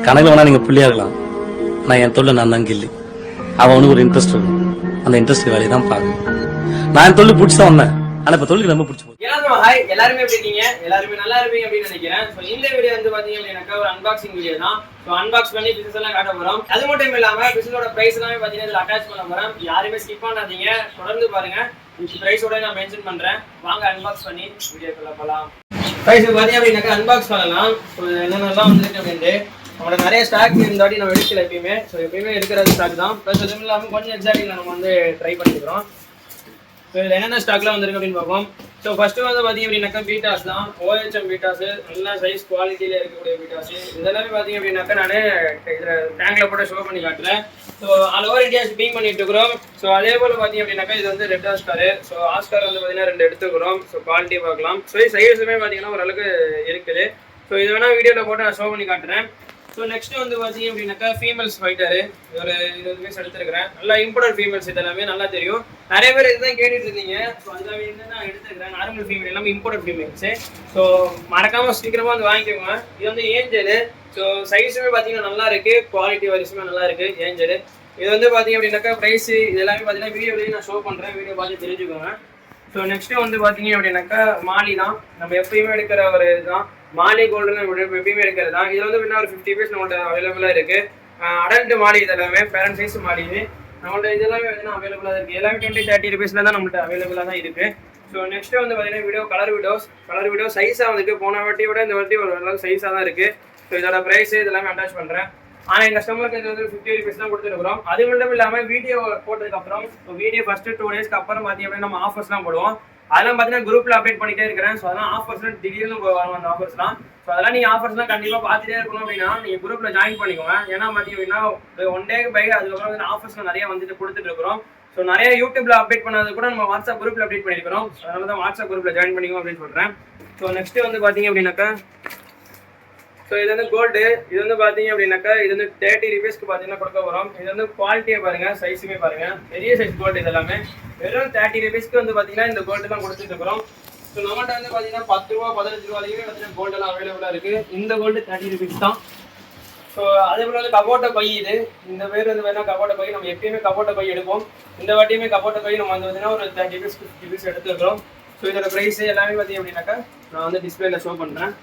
கணக்கில் வேணா நீங்க புள்ளியா இருக்கலாம், நான் என் தொழில் நான் தான் கில்லி. அவனுக்கு ஒரு இன்ட்ரெஸ்ட் இருக்கும், அந்த இன்ட்ரெஸ்ட் வேலையை தான் பார்க்கணும். நான் என் தொழில் பிடிச்சி தான் வந்தேன், ஆனா இப்ப தொழில் ரொம்ப பிடிச்சி போகுது. ஹாய், எல்லாருமே எப்படி இருக்கீங்க? எல்லாருமே நல்லா இருப்பீங்க அப்படின்னு நினைக்கிறேன். ஸோ இந்த வீடியோ வந்து பாத்தீங்க அப்படின்னாக்கா ஒரு அன்பாக்சிங் வீடியோ தான். ஸோ அன்பாக்ஸ் பண்ணி பிசினஸ் எல்லாம் காட்ட போறோம். அது மட்டும் இல்லாம பிசினஸோட பிரைஸ் எல்லாமே பாத்தீங்கன்னா இதுல அட்டாச் பண்ண போறோம். யாருமே ஸ்கிப் பண்ணாதீங்க, தொடர்ந்து பாருங்க. இந்த பிரைஸோட நான் மென்ஷன் பண்றேன். வாங்க அன்பாக்ஸ் பண்ணி வீடியோக்குள்ள போலாம். பிரைஸ் பாத்தீங்க அப்படின்னாக்கா அன்பாக்ஸ் பண்ணலாம். ஸோ என்னென்னலாம் வந்துருக்கு அப்படின்ட்டு நம்மளோட நிறைய ஸ்டாக் இந்த வாட்டி நம்ம எடுக்கல எப்பயுமே. ஸோ எப்பயுமே எடுக்கிறது ஸ்டாக் தான். ப்ளஸ் அதுவும் இல்லாமல் கொஞ்சம் எக்ஸாக்டிங் நம்ம வந்து ட்ரை பண்ணிக்கிறோம். ஸோ இதில் என்னென்ன ஸ்டாக்லாம் வந்துருக்கு அப்படின்னு பார்ப்போம். ஸோ ஃபஸ்ட்டு வந்து பார்த்தீங்க அப்படின்னாக்கா பீட்டாஸ் தான். OHM பீட்டாஸு, நல்ல சைஸ் குவாலிட்டியில் இருக்கக்கூடிய பீட்டாஸு. இதெல்லாமே பார்த்தீங்க அப்படின்னாக்கா நான் இதில் டேங்கில் போட்டு ஷோ பண்ணி காட்டுறேன். So all over India shipping பண்ணிட்டு இருக்கிறோம். ஸோ அதே போல் பார்த்தீங்க அப்படின்னாக்கா இது வந்து ரெட் ஆஸ்காரு. ஸோ ஆஸ்கார் வந்து பார்த்தீங்கன்னா 2 எடுத்துக்கிறோம். ஸோ குவாலிட்டி பார்க்கலாம். ஸோ சைஸுமே பார்த்தீங்கன்னா ஓரளவுக்கு இருக்குது. ஸோ இது வேணால் வீடியோவில் போட்டு நான் ஷோ பண்ணி காட்டுறேன். ஸோ நெக்ஸ்ட் வந்து பார்த்தீங்க அப்படின்னாக்கா ஃபீமேல்ஸ் ஃபைட்டரு ஒரு 20 பீஸ் எடுத்துருக்கிறேன். நல்லா இம்போர்ட்டட் ஃபீமேல்ஸ் இது எல்லாமே நல்லா தெரியும். நிறைய பேர் இதுதான் கேட்டுட்டு இருந்தீங்க. ஸோ அதில் வந்து நான் எடுத்துருக்கிறேன். நார்மல் ஃபீமேல் எல்லாமே இம்போர்ட்டட் ஃபீமேல்ஸு. ஸோ மறக்காமல் சீக்கிரமாக வந்து வாங்கிக்கோங்க. இது வந்து ஏஞ்சலு. ஸோ சைஸுமே பார்த்தீங்கன்னா நல்லா இருக்கு, குவாலிட்டி வைஸுமே நல்லா இருக்கு ஏஞ்சலு. இது வந்து பார்த்தீங்க அப்படின்னாக்கா ப்ரைஸு இது எல்லாமே பார்த்தீங்கன்னா வீடியோலேயே நான் ஷோ பண்ணுறேன். வீடியோ பார்த்து தெரிஞ்சுக்கோங்க. ஸோ நெக்ஸ்ட்டு வந்து பார்த்தீங்க அப்படின்னாக்கா மாலி தான். நம்ம எப்பயுமே எடுக்கிற ஒரு இதுதான் மாலி கோல்டுன்னு எப்பயுமே எடுக்கிறது தான். இதில் வந்து இன்னும் ஒரு 50 பீஸ் நம்மள்ட்ட அவைலபிளாக இருக்குது. அடல்ட் மாலி இது எல்லாமே பேரண்ட் சைஸ் மாலி இது நம்மள்ட்ட இது எல்லாமே வந்து அவைலபிளாக இருக்குது. எல்லாமே 20-30 ருபீஸில் தான் நம்மள்ட்ட அவைலபிளாக தான் இருக்குது. ஸோ நெக்ஸ்ட்டு வந்து பார்த்தீங்கன்னா கலர் வீடியோஸ் சைஸாக வந்துட்டு போன வாட்டியோட இந்த வாட்டி ஒரு அளவுக்கு சைஸாக தான் இருக்குது. ஸோ இதோட ப்ரைஸ் இது எல்லாமே அட்டாச் பண்ணுறேன். ஆனால் எங்கள் கஸ்டமருக்கு இது வந்து 50 ருபீஸ் தான் கொடுத்துருக்குறோம். அது மட்டும் இல்லாமல் வீடியோ போட்டதுக்கப்புறம் வீடியோ ஃபஸ்ட்டு 2 டேஸ்க்கு அப்புறம் பார்த்தீங்க அப்படின்னா நம்ம ஆஃபர்ஸ்லாம் போடுவோம். அதெல்லாம் பார்த்தீங்கன்னா குரூப்பில் அப்டேட் பண்ணிட்டே இருக்கிறேன். ஸோ அதெல்லாம் ஆஃபர்ஸ்லாம் திடீர்னு வரும் அந்த ஆஃபர்ஸ்லாம். ஸோ அதெல்லாம் நீங்கள் ஆஃபர்ஸ்லாம் கண்டிப்பாக பார்த்துட்டே இருக்கணும் அப்படின்னா நீங்கள் குரூப்பில் ஜாயின் பண்ணிக்கோங்க. ஏன்னா பார்த்தீங்க அப்படின்னா 1 டேக்கு பை அதுக்கப்புறம் வந்து ஆஃபர்ஸ்லாம் நிறைய வந்துட்டு கொடுத்துட்டு இருக்கிறோம். ஸோ நிறைய யூடியூப்ல அப்டேட் பண்ணது கூட நம்ம வாட்ஸ்அப் குரூப்பில் அப்டேட் பண்ணியிருக்கிறோம். அதனால தான் வாட்ஸ்அப் குரூப்பில் ஜாயின் பண்ணிக்கோங்க அப்படின்னு சொல்கிறேன். ஸோ நெக்ஸ்ட்டு வந்து பார்த்தீங்க அப்படின்னாக்கா ஸோ இது வந்து கோல்டு. இது வந்து பார்த்தீங்க அப்படின்னாக்கா இது வந்து 30 ருபீஸ்க்கு பார்த்தீங்கன்னா கொடுக்க வரும். இது வந்து குவாலிட்டியை பாருங்கள், சைஸுமே பாருங்கள், பெரிய சைஸ் கோல்டு. இது எல்லாமே வெறும் 30 ருபீஸ்க்கு வந்து பார்த்தீங்கன்னா இந்த கோல்டு தான் கொடுத்துட்டு இருக்கிறோம். ஸோ நம்மகிட்ட வந்து பார்த்தீங்கன்னா 10 ரூபா 15 ரூபாய்க்குமே பார்த்தீங்கன்னா கோல்டெல்லாம் அவைலபிளாக இருக்குது. இந்த கோல்டு 30 ருபீஸ் தான். ஸோ அதே போல் வந்து கபோட்டை பை இது. இந்த பேர் வந்து வேணால் கபோட்டை பை. நம்ம எப்பயுமே கபோட்டை பை எடுப்போம். இந்த வாட்டியுமே கபோட்டை பை நம்ம வந்து பார்த்தீங்கன்னா ஒரு 30 பீஸ் 50 பீஸ் எடுத்துக்கிறோம். ஸோ இதோட ப்ரைஸ் எல்லாமே பார்த்தீங்க அப்படின்னாக்கா நான் வந்து டிஸ்பிளேல ஷோ பண்ணுறேன்.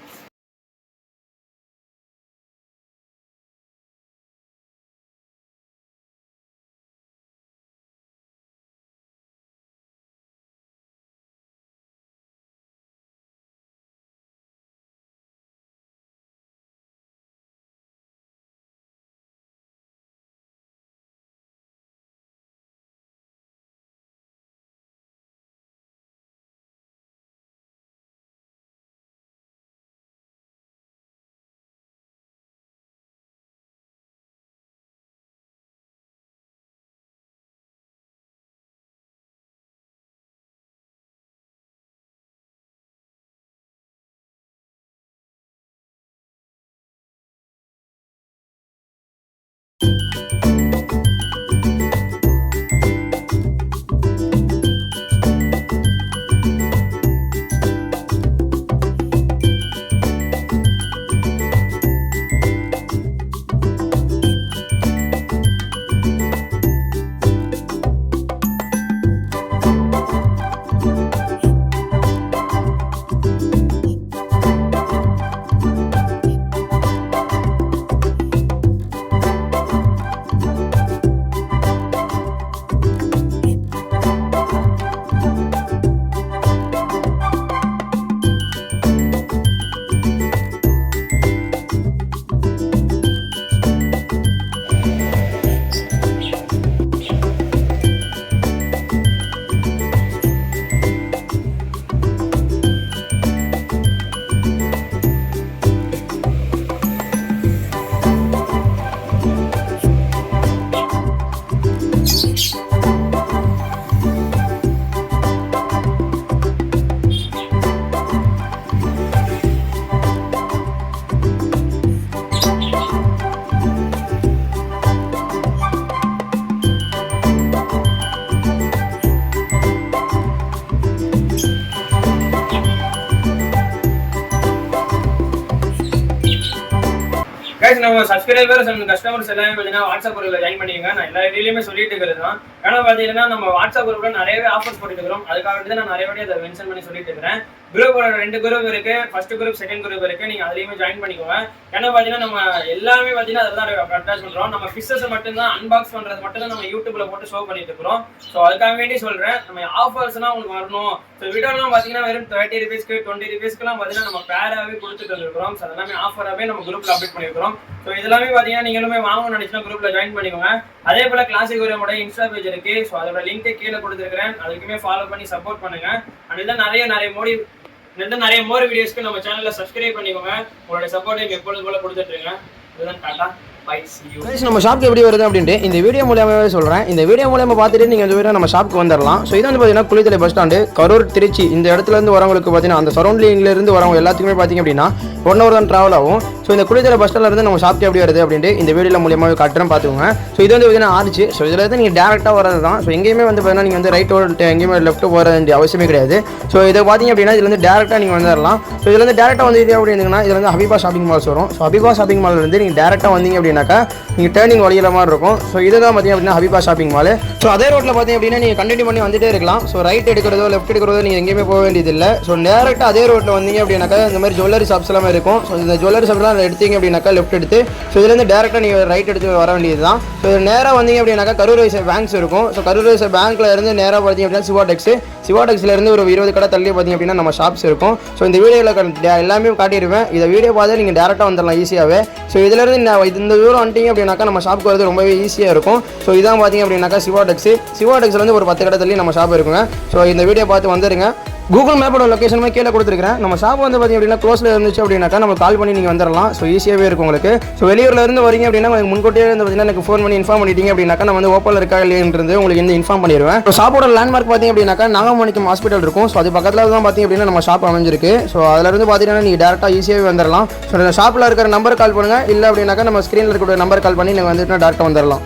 guys, நம்ம சப்ஸ்கிரைபர்ஸ் அண்ட் கஸ்டமர்ஸ் எல்லாமே பார்த்தீங்கன்னா வாட்ஸ்அப் குரூப்ல ஜாயின் பண்ணிக்கங்க. நான் எல்லா வீடியோலையுமே சொல்லிட்டு இருக்கிறது தான். ஏன்னா பார்த்தீங்கன்னா நம்ம வாட்ஸ்அப் குரூப்ல நிறையவே ஆஃபர்ஸ் போட்டுட்டு இருக்கிறோம். அதுக்காக தான் நான் நிறைய வாட்டி அதை மென்ஷன் பண்ணி சொல்லிட்டு இருக்கிறேன். குரூப்போட 2 குரூப் இருக்கு. ஃபர்ஸ்ட் குரூப், செகண்ட் குரூப் இருக்கு. நீங்க அதுலயுமே ஜாயின் பண்ணிக்கோங்க. ஏன்னா பார்த்தீங்கன்னா நம்ம எல்லாமே பார்த்தீங்கன்னா அதெல்லாம் அட்டாச் பண்றோம். நம்ம ஃபிஷஸ் மட்டும் தான் அன்பாக்ஸ் பண்றது மட்டும் தான் நம்ம யூடியூப்ல போட்டு ஷோ பண்ணிட்டு இருக்கிறோம். ஸோ அதுக்காக வேண்டி சொல்றேன், நம்ம ஆஃபர்ஸ்லாம் உங்களுக்கு வரணும். ஸோ வீடியோலாம் பார்த்தீங்கன்னா வெறும் 30 ரூபீஸ்க்கு 20 ரூபீஸ்க்குலாம் பார்த்தீங்கன்னா நம்ம பேராகவே கொடுத்துட்டு வந்துருக்கிறோம். ஸோ அதெல்லாமே ஆஃபராகவே நம்ம குரூப்ல அப்டேட் பண்ணிருக்கிறோம். ஸோ இதெல்லாமே பார்த்தீங்கன்னா நீங்களுமே வாங்கணும்னு நினைச்சா குரூப்ல ஜாயின் பண்ணிக்கோங்க. அதே போல கிளாசிக் ஒரேயோட இன்ஸ்டா பேஜ் இருக்கு. ஸோ அதோட லிங்க் கீழே கொடுத்துருக்கிறேன். அதுக்குமே ஃபாலோ பண்ணி சப்போர்ட் பண்ணுங்க. அதுல நிறைய மோர் வீடியோஸ்க்கு நம்ம சேனல்ல சப்ஸ்கிரைப் பண்ணிக்கோங்க. உங்களோட சப்போர்ட் எங்க எப்பொழுது போல கொடுத்துட்டு இருங்க. இதுதான் டாடா. நம்ம ஷாப்க்கு எப்படி வருது அப்படின்ட்டு இந்த வீடியோ மூலமாவே சொல்றேன். இந்த வீடியோ மூலமா பார்த்துட்டு நீங்க இந்த வீடியோ நம்ம ஷாப்க்கு வந்துடலாம். ஸோ இது வந்து பார்த்தீங்கன்னா குளித்தலை பஸ் ஸ்டாண்டு, கரூர், திருச்சி இந்த இடத்துல இருந்து வரவங்களுக்கு பார்த்தீங்கன்னா அந்த சரௌண்டிங்ல இருந்து வரவங்க எல்லாத்துக்குமே பார்த்தீங்க அப்படின்னா 1 hour தான் டிராவல் ஆகும். ஸோ இந்த குளித்தலை பஸ் ஸ்டாண்ட்ல இருந்து நம்ம ஷாப்க்கு எப்படி வருது அப்படின்ட்டு இந்த வீடியோ மூலமாவே காட்டுறேன் பார்த்துக்கோங்க. ஸோ இது வந்து பார்த்தீங்கன்னா ஆர்ச்சி. ஸோ இதில் இருந்து நீங்கள் டேரெக்டாக வரது தான். ஸோ எங்கேயுமே வந்து பார்த்தீங்கன்னா நீங்கள் வந்து ரைட் ஓட்டு எங்கேயுமே லெஃப்ட் போகிற வேண்டிய அவசியமே கிடையாது. ஸோ இதை பார்த்தீங்க அப்படின்னா இதுல இருந்து டேரெக்டாக நீங்கள் வந்துடலாம். ஸோ இதுல இருந்து டேரெக்டாக வந்து இது அப்படின்னா இதுல வந்து ஹபீபா ஷாப்பிங் மால்ஸ் வரும். ஸோ ஹபீபா ஷாப்பிங் மால் இருந்து நீங்கள் டேரெக்டாக வந்தீங்க அப்படின்னாக்கா நீங்கள் டேர்னிங் வழியில மாதிரி இருக்கும். ஸோ இதுதான் பார்த்தீங்க அப்படின்னா ஹபீபா ஷாப்பிங் மால். ஸோ அதே ரோட்டில் பார்த்தீங்க அப்படின்னா நீங்கள் கண்டினியூ பண்ணி வந்துட்டே இருக்கலாம். ஸோ ரைட் எடுக்கிறதோ லெஃப்ட் எடுக்கிறதோ நீங்கள் எங்கேயுமே போக வேண்டியதில்லை. ஸோ டேரெக்டாக அதே ரோட்டில் வந்தீங்க அப்படின்னாக்கா இந்த மாதிரி ஜுவல்லரி ஷாப்ஸ் எல்லாமே இருக்கும். ஸோ இந்த ஜுவல்லரி ஷாப்லாம் எடுத்தீங்க அப்படின்னாக்கா லெஃப்ட் எடுத்து ஸோ இதுலேருந்து டேரெக்டாக நீங்கள் ரைட் எடுத்து வர வேண்டியது தான். ஸோ நேராக வந்தீங்க அப்படின்னாக்கா கரூர் வைசா பேங்க்ஸ் இருக்கும். ஸோ கரூர் வைசா பேங்க்ல இருந்து நேராக பார்த்தீங்க அப்படின்னா சிவாடெக்ஸ்ல இருந்து ஒரு 20 கடை தள்ளி பார்த்தீங்க அப்படின்னா நம்ம ஷாப்ஸ் இருக்கும். ஸோ இந்த வீடியோவில் எல்லாமே காட்டியிருப்பேன். இந்த வீடியோ பார்த்து நீங்கள் டேரெக்டாக வந்துடலாம் ஈஸியாகவே. ஸோ இதுலேருந்து இந்த தூரம் வந்துட்டீங்க அப்படின்னாக்கா நம்ம ஷாப்புக்கு வரது ரொம்பவே ஈஸியாக இருக்கும். ஸோ இதான் பார்த்தீங்க அப்படின்னாக்கா சிவாடெக்ஸ்ல இருந்து ஒரு 10 கடை தள்ளி நம்ம ஷாப் இருக்குங்க. ஸோ இந்த வீடியோ பார்த்து வந்துருங்க. கூகுள் மேப்போட லொக்கேஷனுமே கீழே கொடுத்துருக்கேன். நம்ம ஷாப் வந்து பார்த்தீங்க அப்படின்னா க்ளோஸில் இருந்துச்சு அப்படின்னாக்கா நம்ம கால் பண்ணி நீங்கள் வந்துடலாம். ஸோ ஈஸியாகவே இருக்கும் உங்களுக்கு. ஸோ வெளியூரில் இருந்து வரீங்க அப்படின்னா உங்களுக்கு முன்கூட்டியே வந்து பார்த்தீங்கன்னா எனக்கு ஃபோன் பண்ணி இன்ஃபார்ம் பண்ணிட்டீங்க அப்படின்னாக்கா நம்ம வந்து ஓப்பனில் இருக்கா இல்லைன்றது உங்களுக்கு வந்து இன்ஃபார்ம் பண்ணிடுவேன். ஸோ ஷாப்போட லேண்ட்மார்க் பார்த்தீங்க அப்படின்னாக்கா நாகமணிக்கம் ஹாஸ்பிட்டல் இருக்கும். ஸோ அது பக்கத்தில் தான் பார்த்தீங்க அப்படின்னா நம்ம ஷாப் அமைஞ்சிருக்கு. ஸோ அதிலிருந்து பார்த்தீங்கன்னா நீங்கள் டேரெக்டாக ஈஸியாகவே வந்துடலாம். ஸோ ஷாப்பில் இருக்கிற நம்பர் கால் பண்ணுங்கள். இல்லை அப்படின்னாக்கா நம்ம ஸ்க்ரீனில் இருக்கக்கூடிய நம்பர் கால் பண்ணி நீங்கள் வந்துட்டு டேரெக்டாக வந்துடலாம்.